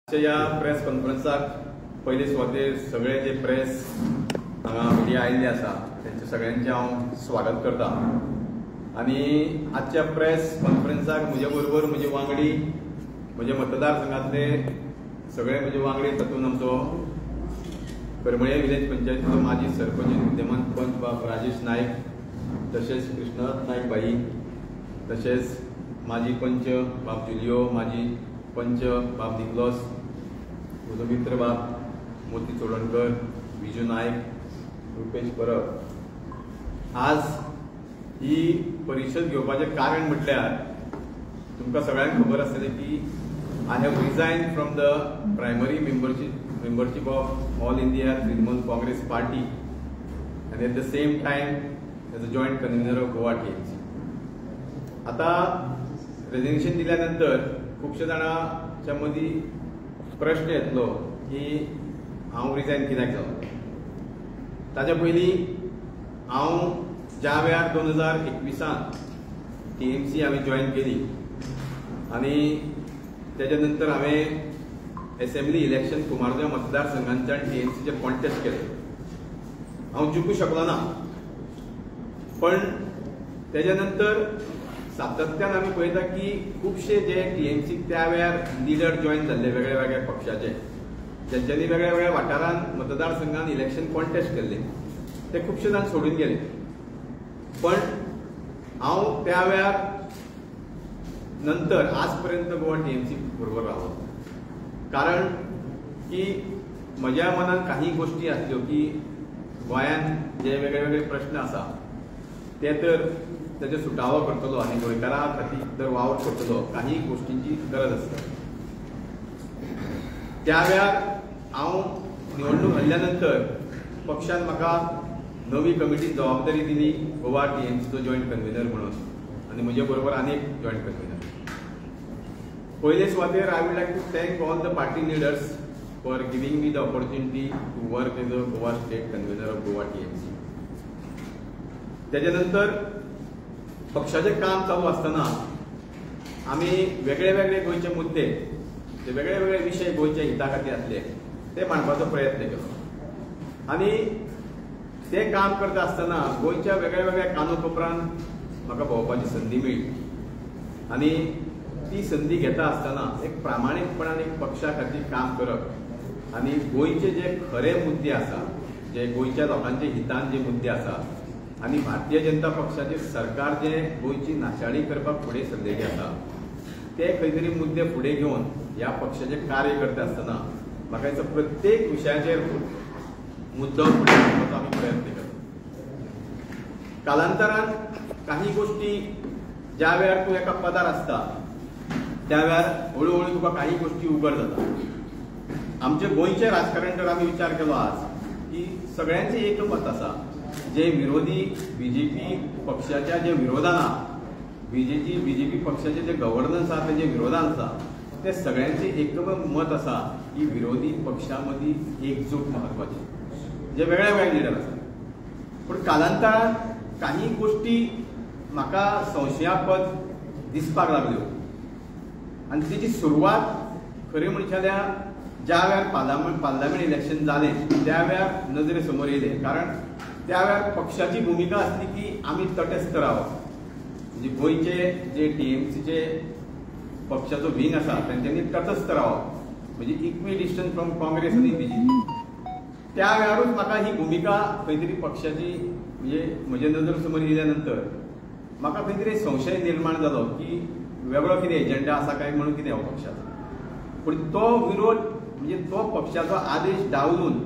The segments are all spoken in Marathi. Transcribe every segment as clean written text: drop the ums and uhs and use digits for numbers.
या प्रेस कॉन्फरन्साक पयले सुवाते सगळे जे प्रेस हांगा मिडिया आयिल्ले आसा त्यांचे सगळ्यांचे हांव स्वागत करता। आणि आजच्या प्रेस कॉन्फरन्साक म्हजे बरोबर म्हजे वांगडी म्हजे मतदारसंघातले सगळे म्हजे वांगडी तातूंत आमचो करमळे विलेज पंचायतीचो माजी सरपंच विद्यमान पंच बाब राजेश नायक, तशेंच कृष्णनाथ नायक बाई, तशेंच माजी पंच बाब जुलियो, माजी पंच बाब निकलोस, म्हजो मित्र बाब मोती चोडणकर, विजू नायक, रुपेश परब। आज ही परिशद घेवपाचें कारण म्हटल्यार तुमकां सगळ्यांक खबर आसतलें की I have resign from the primary membership of all India Trinamool Congress party end at the same time as a joint convener of Goa TMC. आता रेजिग्नेशन दिल्या नंतर खूबशे जाणांच्या मदीं प्रश्न येतलो की हांव रिजायन कित्याक जालो। ताच्या पयलीं हांव ज्या वेळार 2021 टीएमसी हांवें जॉयन केली आनी तेच्या नंतर हांवें असेंब्ली इलेक्शन कुमारजुव्यां मतदारसंघांतल्यान टीएमसीचेर कॉन्टेस्ट केलें। हांव जिखूंक शकलो ना, पण तेच्या नंतर सातत्यान आमी पळयता की खुबशे जे टीएमसी त्या वेळार लिडर जॉयन जाल्ले वेगळ्या वेगळ्या पक्षाचे, जेंच्यांनी वेगळ्या वेगळ्या वाठारांत मतदारसंघांत इलेक्शन कॉन्टेस्ट केल्ले, ते खुबशे जाण सोडून गेले। पण हांव त्या वेळार नंतर आज पर्यंत गोवा टीएमसी बरोबर रावलो, कारण की म्हज्या मनान काही गोष्टी आसल्यो की गोंयांत जे वेगळे वेगळे प्रश्न आसा ते तर त्याचे सुटावो करतलो आनी गोंयकारां खातीर जर वावर करतलो, काही गोष्टींची गरज आसता। त्या वेळार हांव निवडणूक हारल्या नंतर पक्षान म्हाका नवी कमिटी जबाबदारी दिली गोवा टीएमसीचो जॉयंट कन्व्हेनर म्हणून, आनी म्हजे बरोबर आनीक जॉयंट कन्व्हेनर। पयले सुवातेर I would like to thank all the party leaders for giving me the opportunity to work as a Goa state convener of Goa TMC. त्याच्या नंतर पक्षाचे काम चालू असताना आम्ही वेगळे वेगळे गोंयचे मुद्दे, जे वेगळे वेगळे विषय गोंयच्या हिता खातीर आसले ते मांडपाचो प्रयत्न केलो। आणि ते काम करता आसतना गोंयच्या वेगळ्या वेगळ्या कानोकोपरांत म्हाका भोंवपाची संदी मेळ्ळी, आणि ती संदी घेता आसतना एक प्रामाणीकपणान एक पक्षा खातीर काम करप आणि गोंयचे जे खरे मुद्दे आसा, जे गोंयच्या लोकांच्या हितान जे मुद्दे आसा, आणि भारतीय जनता पक्षाचे सरकार जे गोंयची नाशाडी करपाक फुडें सरलेले आसा ते खंय तरी मुद्दे फुडें घेवन ह्या पक्षाचे कार्य करता आसतना म्हाका दिसता प्रत्येक विशयाचेर मुद्दो फुडें घेवपाचो आमी प्रयत्न करता। कालांतरान काही गोष्टी ज्या वेळार तूं एका पदार आसता त्या वेळार हळू हळू तुका काही गोष्टी उगड जाता। आमचे गोंयचे राजकारण जर आमी विचार केलो आज की सगळ्यांचे एक मत आसा, जे विरोधी बीजेपी पक्षाच्या जे विरोधान बीजेपी पक्षाचे जे गव्हर्नन्स आसा तेजे विरोधान आसा, ते सगळ्यांचे एक मत आसा की विरोधी पक्षामदी एकजूट महत्वाची, जे वेगळे वेगळे लिडर आसा। पण कालांतरान काही गोष्टी म्हाका संशयास्पद दिसपाक लागल्यो, आणि तेची सुरवात खरी म्हणचे जाल्यार ज्या वेळार पार्लमेंट इलेक्शन जालें त्या वेळार नजरे समोर येयले, कारण त्या वेळार पक्षाची भूमिका आसली की आमी तटस्थ रावप, म्हणजे गोंयचे जे टीएमसीचे पक्षाचो विंग आसा तांच्यांनी तटस्थ रावप, म्हणजे इक्वी डिस्टन्स फ्रॉम काँग्रेस आनी बीजेपी। त्या वेळारूच म्हाका ही भूमिका खंय तरी पक्षाची म्हणजे म्हजे नजर समोर येयल्या नंतर म्हाका खंय तरी संशय निर्माण जालो की वेगळो कितें एजेंडा आसा काय म्हणून कितें हो पक्षाचो। पूण तो विरोध म्हणजे तो पक्षाचो आदेश डावलून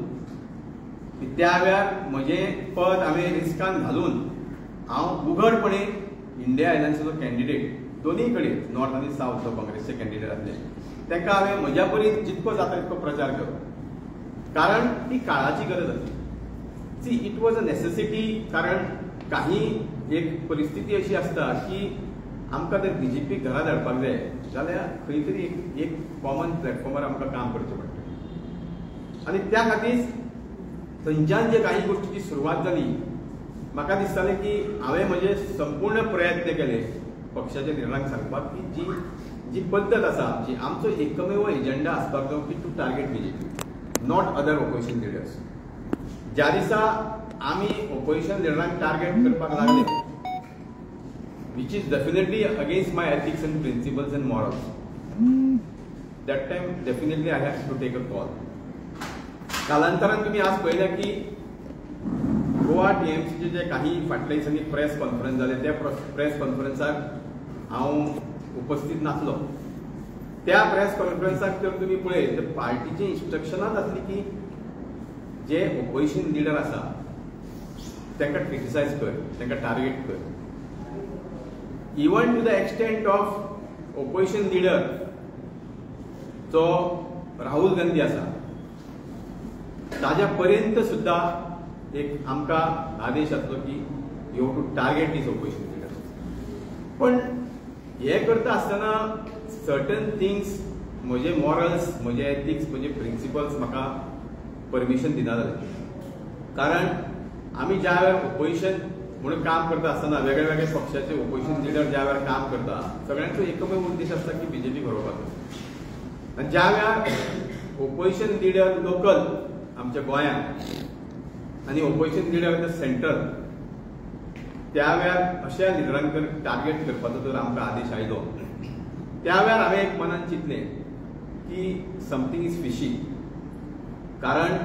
त्या वेळार म्हजें पद हांवें रिस्कान घालून हांव उघडपणे इंडिया अलायन्साचो कॅन्डिडेट, दोनूय कडेन नॉर्थ आनी सावथ जो काँग्रेसचे कॅन्डिडेट आसले तांकां हांवें म्हज्या परीन जितको जाता तितको प्रचार केलो, कारण ती काळाची गरज आसली। See it was a necessity, कारण काही एक परिस्थिती अशी आसता की आमकां जर बीजेपी घरा धाडपाक जाय जाल्यार खंय तरी एक कॉमन प्लॅटफॉर्मार आमकां काम करचें पडटा, आणि त्या खातीर थंयच्यान जे काही गोष्टीची सुरवात जाली म्हाका दिसतालें की हांवें म्हजे संपूर्ण प्रयत्न केले पक्षाच्या लिडरांक सांगपाक की जी जी पद्दत आसा आमची, आमचो एकमेव एजेंडा आसपाक जाय की to target BJP, not other opposition leaders. ज्या दिसा आमी ऑपोजिशन लिडरांक टार्गेट करपाक लागले, which is definitely against my ethics and principles and morals, that time definitely I have to take a call. कालांतरान तुम्ही आज पळयलें की गोवा टीएमसीचे जे काही फाटल्या दिसांनी प्रेस कॉन्फरन्स जाले, त्या प्रेस कॉन्फरन्साक हांव उपस्थित नासलो. त्या प्रेस कॉन्फरन्साक जर तुम्ही पळयत तर पार्टीचे इन्स्ट्रक्शनाच आसली की जे ऑपोजिशन लिडर आसा तांकां क्रिटिसायज कर, तांकां टार्गेट कर. Even to the extent of opposition leader जो राहुल गांधी आसा ताज्या पर्यंत सुद्धा एक आमकां आदेश आसलो की you have to target these opposition leader. पण हे करता आसतना सर्टन थिंग्स, म्हजे मॉरल्स, म्हजे एथिक्स, म्हजे प्रिंसिपल्स म्हाका परमिशन दिना जाले. कारण आमी ज्या वेळार ऑपोजिशन म्हणून काम करता आसतना वेगळे वेगळे पक्षाचे ऑपोजिशन लिडर ज्या वेळार काम करता, सगळ्यांचो एकमेव उद्देश आसता की बीजेपी घडोवपाचो. आनी ज्या वेळार ऑपोजिशन लिडर लोकल आमच्या गोंयांत आनी opposition leader in the central, त्या वेळार अशा लिडरांक टार्गेट करपाचो जर आमकां आदेश आयलो, त्या वेळार हांवें एक मनान चिंतलें की समथींग इज फिशी. कारण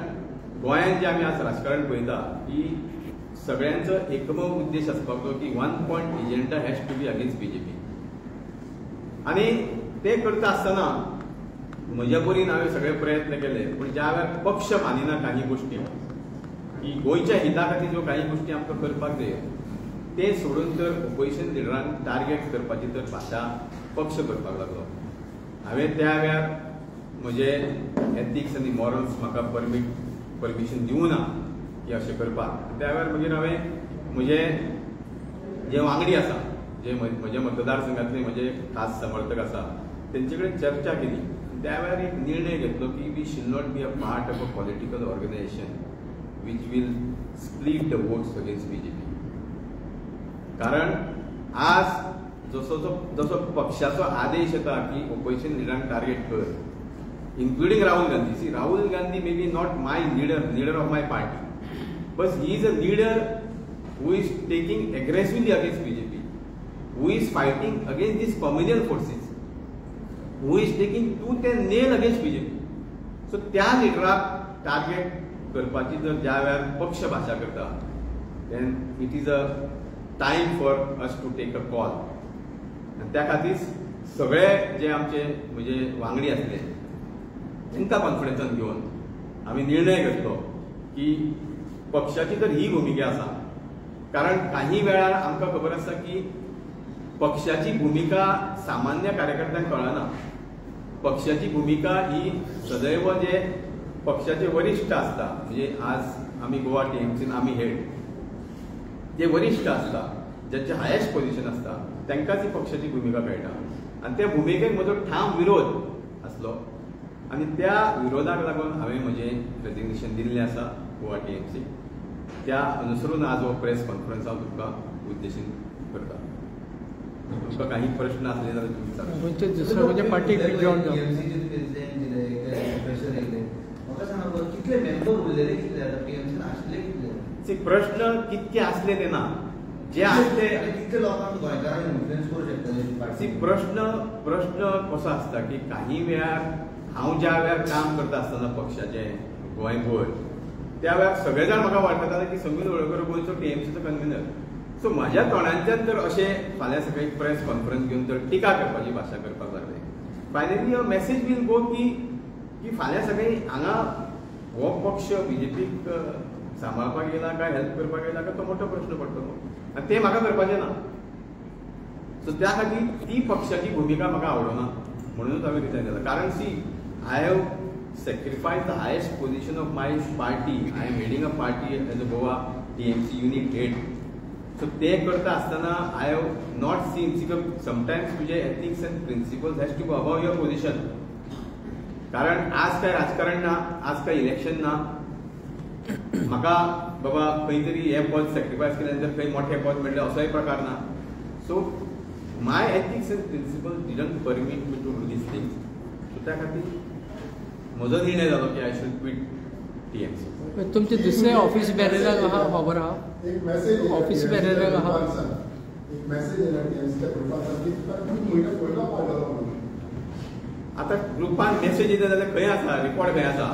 गोंयांत जे आमी आज राजकारण पळयता की सगळ्यांचो एकमेव उद्देश आसपाक जाय की one point agenda has to be against BJP. आनी ते करता आसतना म्हज्या परीन हांवें सगळे प्रयत्न केले, पूण ज्या वेळार पक्ष मानिना काही गोष्टी की गोंयच्या हिता खातीर ज्यो काही गोष्टी आमकां करपाक जाय ते सोडून तर ऑपोजिशन लिडरांक टार्गेट करपाची तर भाशा पक्ष करपाक लागलो. हांवें त्या वेळार म्हजे एथिक्स आनी मॉरल्स म्हाका परमिशन दिवं ना की अशें करपाक. त्या वेळार मागीर हांवें म्हजे जे वांगडी आसा, जे म्हज्या मतदारसंघातले म्हजे खास समर्थक आसा, तेंचे कडेन चर्चा केली. त्या वेळार एक निर्णय घेतलो की we shall not be a part of a political organisation which will split the votes against BJP. कारण आज जसो पक्षाचो आदेश येता की ऑपोजिशन लिडरांक टार्गेट कर, including Rahul Gandhi. See, Rahul Gandhi may be not my leader of my party, but he is a leader who is taking aggressively against BJP, who is fighting against these communal forces, who is taking tooth and nail against BJP. So, त्या लिडराक टार्गेट करपाची जर ज्या वेळार पक्ष भाशा करता, then it is a time for us to take a call. आणि त्या खातीर सगळे जे आमचे म्हणजे वांगडी आसले तांकां कॉन्फिडन्सान घेवन आमी निर्णय घेतलो की पक्षाची तर ही भुमिका आसा. कारण काही वेळार आमकां खबर आसा की पक्षाची भूमिका सामान्य कार्यकर्त्यांक कळना. पक्षाची भूमिका ही सदैव जे पक्षाचे वरिष्ठ आसता, म्हणजे आज आमी गोवा टीएमसीन आमी हेड जे वरिष्ठ आसता, ज्यांचे हायेस्ट पोझिशन आसता, तांकांच ही पक्षाची भूमिका कळटा. आनी त्या भुमिकेक म्हजो ठाम विरोध आसलो आनी त्या विरोधाक लागून हांवें म्हजें रेजिग्नेशन दिल्लें आसा गोवा टीएमसी. त्या अनुसरून आज हो प्रेस कॉन्फरन्स हांव तुमकां उद्देशीन करता. तुमकां काही प्रश्न आसले जाल्यार तुमी विचारा. म्हणजे पार्टीक विड्रॉन प्रश्न कितके आसले ते ना, जे आसले प्रश्न कसो आसता की काही वेळार हांव ज्या वेळार काम करता आसतना पक्षाचें गोंयभर, त्या वेळार सगळे जाण म्हाका वळखताले की समीर होळकर गोंयचो टीएमसीचो कन्व्हिनर. सो म्हाज्या तोंडांच्यान तर अशें फाल्यां सकाळी प्रेस कॉन्फरन्स घेवन तर टिका करपाची भाशा करपाक लागले. फायनली अ मेसेज वील गो की फाल्यां सकाळी हांगा हो पक्ष बीजेपीक सांबाळपाक येयला काय हेल्प करपाक येयला काय तो मोठो प्रश्न पडटलो, आनी ते म्हाका करपाचें ना. सो त्या खातीर ती पक्षाची भुमिका म्हाका आवडना, म्हणूनच हांवें रिजायन केला. कारण C, I have sacrificed the highest position of my party. I am heading a party as a Goa TMC unit head. So ते करता आसतना I have not seen, sometimes तुझे ethics and principles has to go above your position. कारण आज काय राजकारण ना, आज काय इलेक्शन ना, म्हाका बाबा खंय तरी हे पद सॅक्रिफायस केल्यानंतर खंय मोठे पद मेळ्ळें असोय प्रकार ना. So my ethics and principles didn't permit me to do these things. So त्या खातीर म्हजो निर्णय जालो की I should quit TMC. तुमचे दुसरे ऑफिस बेरेराक आहा खबर आहा? एक मेसेज ऑफिस बेरेराक आहा? एक मेसेज येयला TMCच्या ग्रुपार की तुमी म्हयनो पयलो पावलो म्हणून. आता ग्रुपान मेसेज येता जाल्यार खंय आसा, रिकॉर्ड खंय आसा?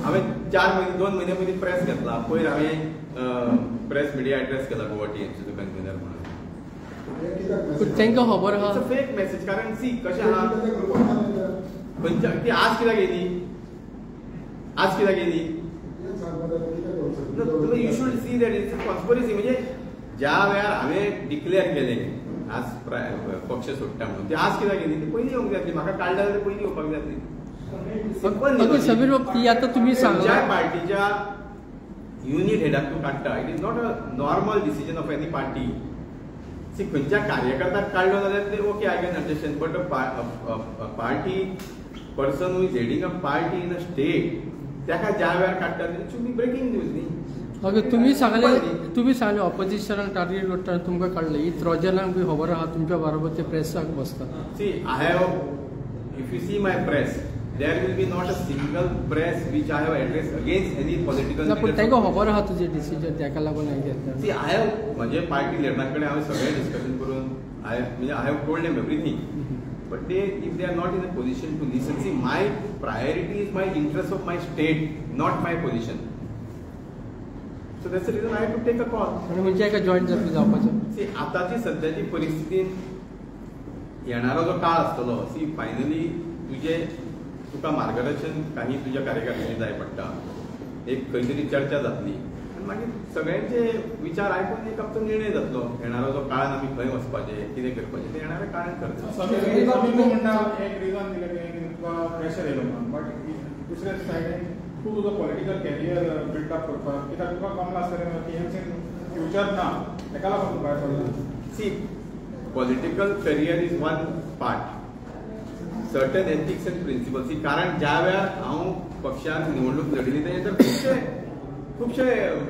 हांवें 2 म्हयने पयलीं प्रेस घेतला. पयर हांवें प्रेस मिडिया एड्रेस केला गोवा TMCचो कन्व्हेनर म्हणून. पूण तांकां खबर आहा? It's a fake message. कारण सी कशें आहा खंयच्या ती आज कित्याक येयली? आज कित्याक येयली? You should see that it's a conspiracy. म्हणजे ज्या वेळार हांवें डिक्लेअर केलें आज पक्ष सोडटा म्हणून ती आज कित्याक येयली? ती पयलीं येवंक जाय आसली. म्हाका काडल्या जाल्यार पयलीं येवपाक जाय आसली. समीर बाब, ती आतां तुमी सांगल्या पार्टीच्या युनिट हेडाक तूं काडटा. It is not a normal decision of any party. See खंयच्या कार्यकर्त्याक काडलो जाल्यार ते okay I can understand. But a party person who is heading a party in a state ताका ज्या वेळार काडटा it should be breaking news न्ही. ओके, तुमी सांगले ऑपोजिशनाक टार्गेट करता तुमकां काडले. ही ट्रोजनाक बी खबर आहा तुमच्या बरोबर ते प्रेसाक बसता. See I have if you see my press there will be not a single press which I have addressed against any political leader. पण ताका खबर आहा तुजे डिसिजन ताका लागून हांवें घेतला. सी आय हॅव म्हणजे पार्टी लिडरांकडे हांवें सगळें डिस्कशन करून I have told them everything. But they if they are not in a position to listen. See my priority is my interest of my state, not my position. So that's the reason I have to take a call. आनी म्हणजे एका जॉईंट जावपाचें. सी आताची सध्याची परिस्थितीन येणारो जो काळ आसतलो, सी फायनली तुका मार्गदर्शन काही तुझ्या कार्यकर्त्यांनी जाय पडटा. एक खंय तरी चर्चा जातली आनी मागीर सगळ्यांचे विचार आयकून एक आमचो निर्णय जातलो. येणारो जो काळान आमी खंय वचपाचें, कितें करपाचें ते येणाऱ्या काळान करता. म्हणटा एक रिजन दिलें की तुका प्रेशर येयलो म्हणून. बट दुसऱ्या सायडीन तूं तुजो पॉलिटिकल कॅरियर बिल्डअप करपाक कित्याक तुका कमला आसतलें TMCन फ्युचर ना ताका लागून तूं भायर सरलो. See political career is one part. Certain ethics and principles. कारण ज्या वेळार हांव पक्षान निवडणूक लढिल्ली तेजे तर खुबशे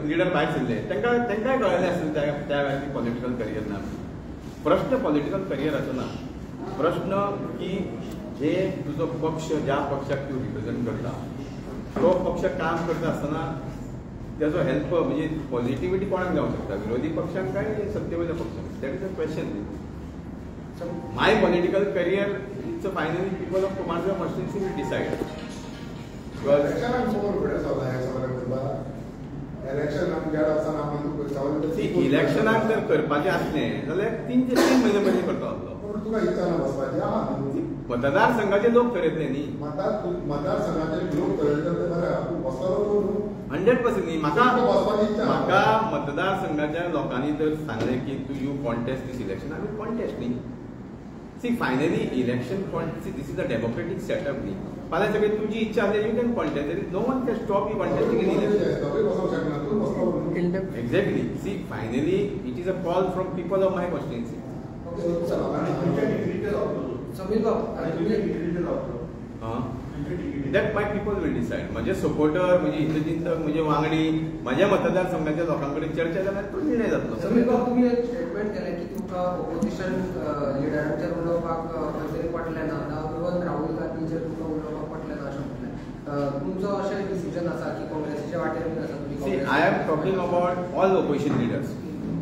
लिडर भायर सरले. तांकांय कळलें आसलें त्या वेळार की पॉलिटिकल करियर ना. प्रश्न पॉलिटिकल करियराचो ना. प्रश्न की जे तुजो पक्ष ज्या पक्षाक तूं रिप्रेझेंट करता तो पक्ष काम करता आसतना त्याचो हेल्प म्हणजे पॉझिटिव्हिटी कोणाक जावंक शकता, विरोधी पक्षांक काय सत्तेवयल्या पक्षांक. That is a question. My political career it's a finally people of Kumargaon constituency will decide. इलेक्शनाक जर करपाचें आसलें जाल्यार 3 ते 3 म्हयने पयलीं करता आसलो. मतदारसंघाचे लोक ठरयतले न्ही. मतदारसंघाचे लोक ठरयतले 100% न्ही. म्हाका मतदारसंघाच्या लोकांनी जर सांगलें की तू you contest this election, I will contest न्ही. See finally election see this is a democratic setup न्ही. फाल्यां सगळी तुजी इच्छा आसली you can contest. There is no one can stop you contesting in election. Exactly. See finally it is a call from people of my constituency. That my people will decide. म्हजे सपोर्टर, म्हजे हितचिंतक, म्हजे वांगडी, म्हज्या मतदारसंघाच्या लोकांकडे चर्चा जाल्यार तो निर्णय जातलो. तुम्ही स्टेटमेंट केलें की तुमकां ऑपोजिशन लिडरांचेर उलोवपाक खंय तरी पटलें ना. इवन राहुल गांधीचेर तुमकां उलोवपाक पटलें ना अशें म्हटलें. तुमचो अशें डिसिजन आसा की काँग्रेसीच्या वाटेर बीन आसा तुमी? See I am talking about all opposition leaders.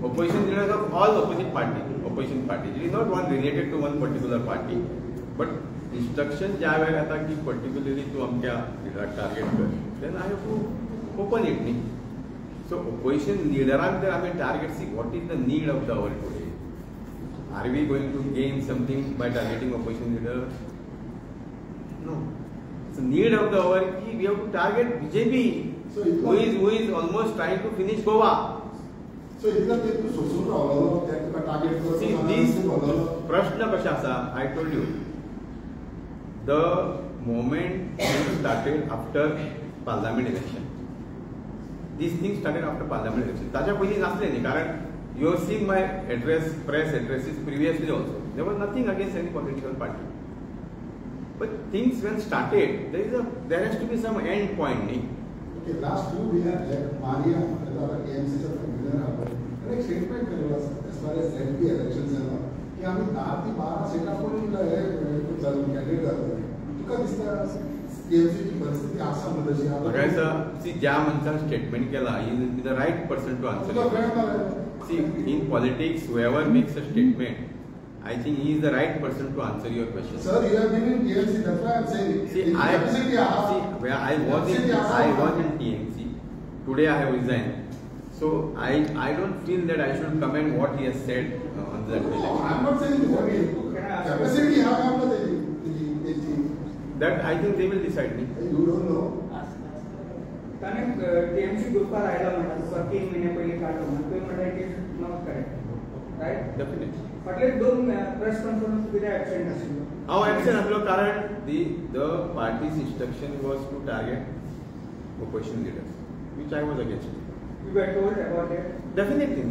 Opposition leaders of all opposition parties. It is not one related to one particular party. But instruction ज्या वेळार येता की पर्टिक्युलरली तूं अमक्या लिडराक टार्गेट कर, then I have to open it न्ही. So opposition leaderank जर आमी target see what is the need of the hour today? Are we going to gain something by targeting opposition leader? No. It's the need of the hour ki we have to target BJP, who is almost trying to finish Goa. So it's not that you so target. See, this prashna kasha asa, I told you. The moment started after parliament election. These things started after parliament election. ताच्या पयलीं नासलें न्ही. कारण you have seen my press addresses previously also. There was nothing against any political party. But things when started, there has to be some end point न्ही. Okay, last 2 years, Maria, the AMC and एक स्टेटमेंट केलेलो आसा as far as ZP elections and की आम्ही 10 ते 12 सीटां पण कॅन्डिडेट जातले. तुका दिसता टीएमसीची परिस्थिती आसा म्हणून तशी म्हाका दिसता सी ज्या मनशान स्टेटमेंट केला he is the right person to answer. See in politics whoever makes a statement, I think he is the right person to answer your question. Sir, you have been in TMC, that's why I am saying. See, where I was in TMC. Today I have resigned. So I don't feel that I should comment what he has said on that No, election. I am not saying this. I mean, capacity you have not That I think they will decide me. You don't know. त्याने टीएमसी ग्रुपवर राहायला म्हणतात 3 महिने पहिले काढलं म्हणून ते म्हणतात की नॉट करेक्ट राईट Definitely. फाटले 2 प्रेस कॉन्फरन्स किती ऍबसेंट आशिल्लो हांव एबसेंट आसलो कारण the party's instruction was to target opposition leaders, which I was against. You were told about it Definitely.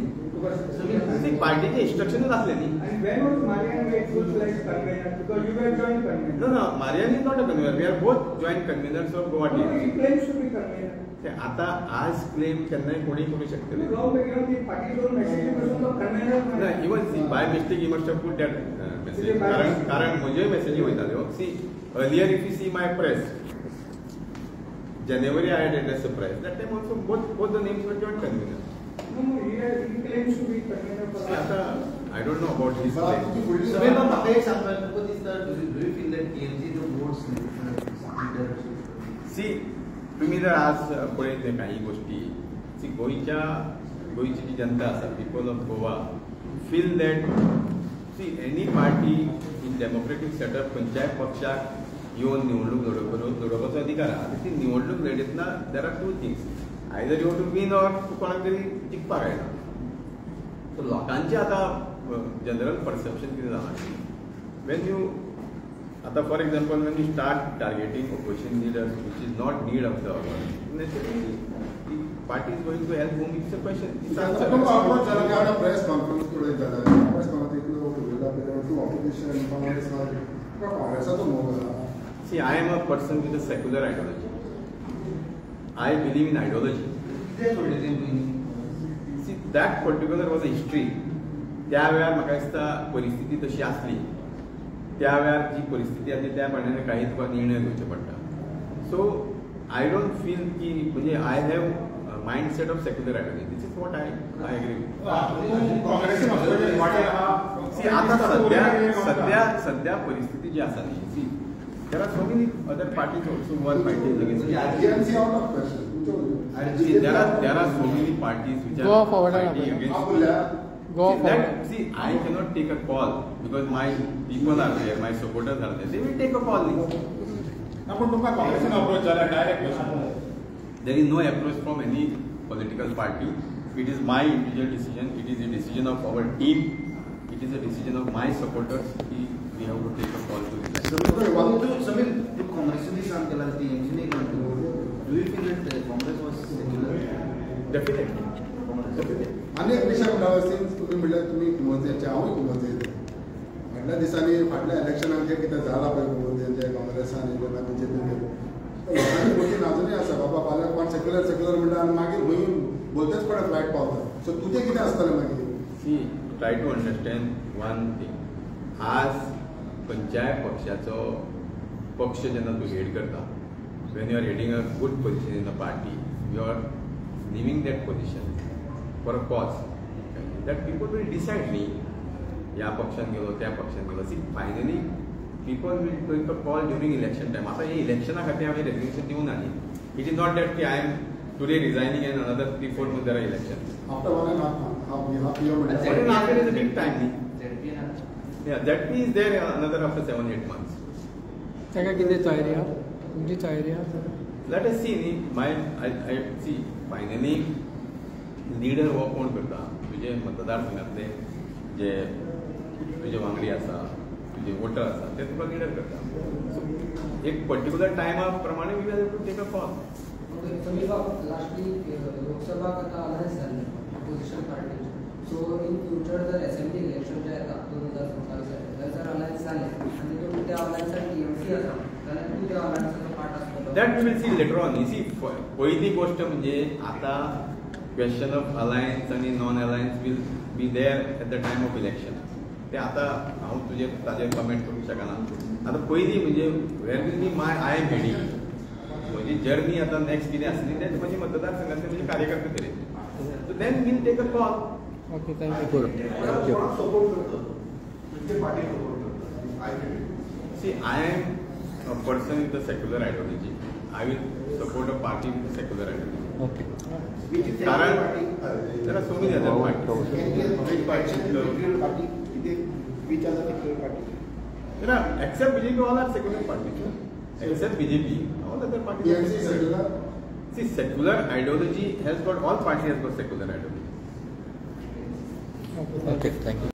See, partyचे instructions असले न्ही. and when was Marian made full fledged convener because you were joint convener No, Marian is not a convener. We are both joint conveners of Goa no, he TMC. claims to be convener ते आता आज क्लेम केन्नाय कोणी करू शकतले तुम्ही जाऊन बघा की पाटील दोन मेसेज पासून तो convener ना. Even see by mistake he must put that message कारण म्हजे मेसेजी वयताल्यो. See earlier if you see my press January I had addressed the press. That time also both the names were joint conveners. no he claims to be convener for See, आता I don't know about his Sir, claim. तुमची फुडली सगळे पण म्हाका एक सांगता तुका दिसता do you feel that TMC the votes leadership see तुम्ही जर आज पळयतले काही गोष्टी सी गोंयची जी जनता आसा people of Goa feel that see any party in democratic setup खंयच्याय पक्षाक येवन निवडणूक लडोवपाचो अधिकार आहा. ती निवडणूक लडयतना there are 2 things either you to win or तूं कोणाक तरी जिखपाक आयला. सो लोकांचे आतां जनरल परसेप्शन कितें जालां वेन यू आता for example when you start targeting opposition leaders which is not need of the order naturally party is going to help home it's a question. Press conference press conference opposition काँग्रेसाचो मोग See, I am a person with a secular ideology. I believe in ideology. See, that particular was a history. त्या वेळार म्हाका दिसता परिस्थिती तशी आसली. त्या वेळार जी परिस्थिती आसली त्या प्रमाणे काही तुका निर्णय घेवचे पडटा. सो आय डोंट फील की म्हणजे I have mind set of secular ideology. This is what I agree. काँग्रेसीन वाटेर आहा सी आता सध्या परिस्थिती जी आसा न्ही C there are so many other parties also who are fighting against it. TMC out of question. See, there are so many parties which Go are forward, fighting against Go see, forward. see, I cannot take a call because my people are there, my supporters are there. They will take a call. आपण तुमकां काँग्रेसीन अप्रोच जाला direct question There is no approach from any political party. It is my individual decision. It is a decision of our team. It is a decision of my supporters. We have to take a call to resign. Sameer तू काँग्रेसीने काम केला टीएमसीने काम केलं do you feel that Congress was secular Definitely. आणि एक विषय म्हणल्यार तुम्ही म्हणल्यार तुमी कुंभोजेचे हांवूय कुंभोजे फाटल्या दिसांनी फाटल्या इलेक्शनाक जे कितें जाला पळय कुंभोजेचे काँग्रेसान येयलें बीजेपीन लोकांची अजूनय आसा बाबा फाल्यां कोण सेक्युलर म्हणटा आनी मागीर खंय बोलतेच पडत फ्लायट पावता. सो तुजें कितें आसतलें मागीर See, try to understand one thing. आज खंयच्याय पक्षाचो पक्ष जेन्ना तूं हेड करता when you are heading a good position in the party you are leaving that position for a cause that people will decide न्ही ह्या पक्षान गेलो त्या पक्षान गेलो. See finally people will take a call during election time. आतां हे इलेक्शना खातीर हांवें रेजिग्नेशन दिवं ना न्ही. इट इज नॉट दॅट की I am today resigning in another 3-4 months there are elections. After 1.5 year One and a half year is a big time न्ही. झेडपीएन Yeah, that is there another after 7-8 months. ताका कितें तयारी आहा तुमची तयारी आहा Let us see. I see. Finally, leader हो कोण करता तुझे मतदारसंघातले जे तुझे वांगडी आसा तुझे वोटर आसा ते तुका लिडर करता. सो एक पर्टिक्युलर टायमा प्रमाणे we have to take a call. Sameer बाब लास्टली लोकसभा आता अलायन्स जाल्ले opposition party. So in future जर असेंब्ली इलेक्शन जे येता 2027 जर अलायन्स जाले आनी तो त्या अलायन्सान टीएमसी आसा जाल्यार तूं त्या अलायन्साचो पार्ट आसतलो. That we will see later on. See पहिली गोष्ट म्हणजे आता क्वेश्चन ऑफ अलायन्स आणि non alliance will be there at the time of election. ते आता हांव ताजेर कमेंट करूंक शकना. आतां पयलीं म्हणजे there will be my I am ready. म्हजी जर्नी आतां नेक्स्ट कितें आसली तें माझी मतदारसंघातले म्हणजे कार्यकर्ते करेन. So then will take a call. Okay, thank you. See, I am a person with a secular ideology. I will support a party with a secular ideology. Okay. Karan, there are so many other parties. Which other secular party? There are, except BJP, all are secular parties. Except BJP, all other parties. TMC secular. See, secular ideology has got, all parties has got secular ideology. Okay, thank you.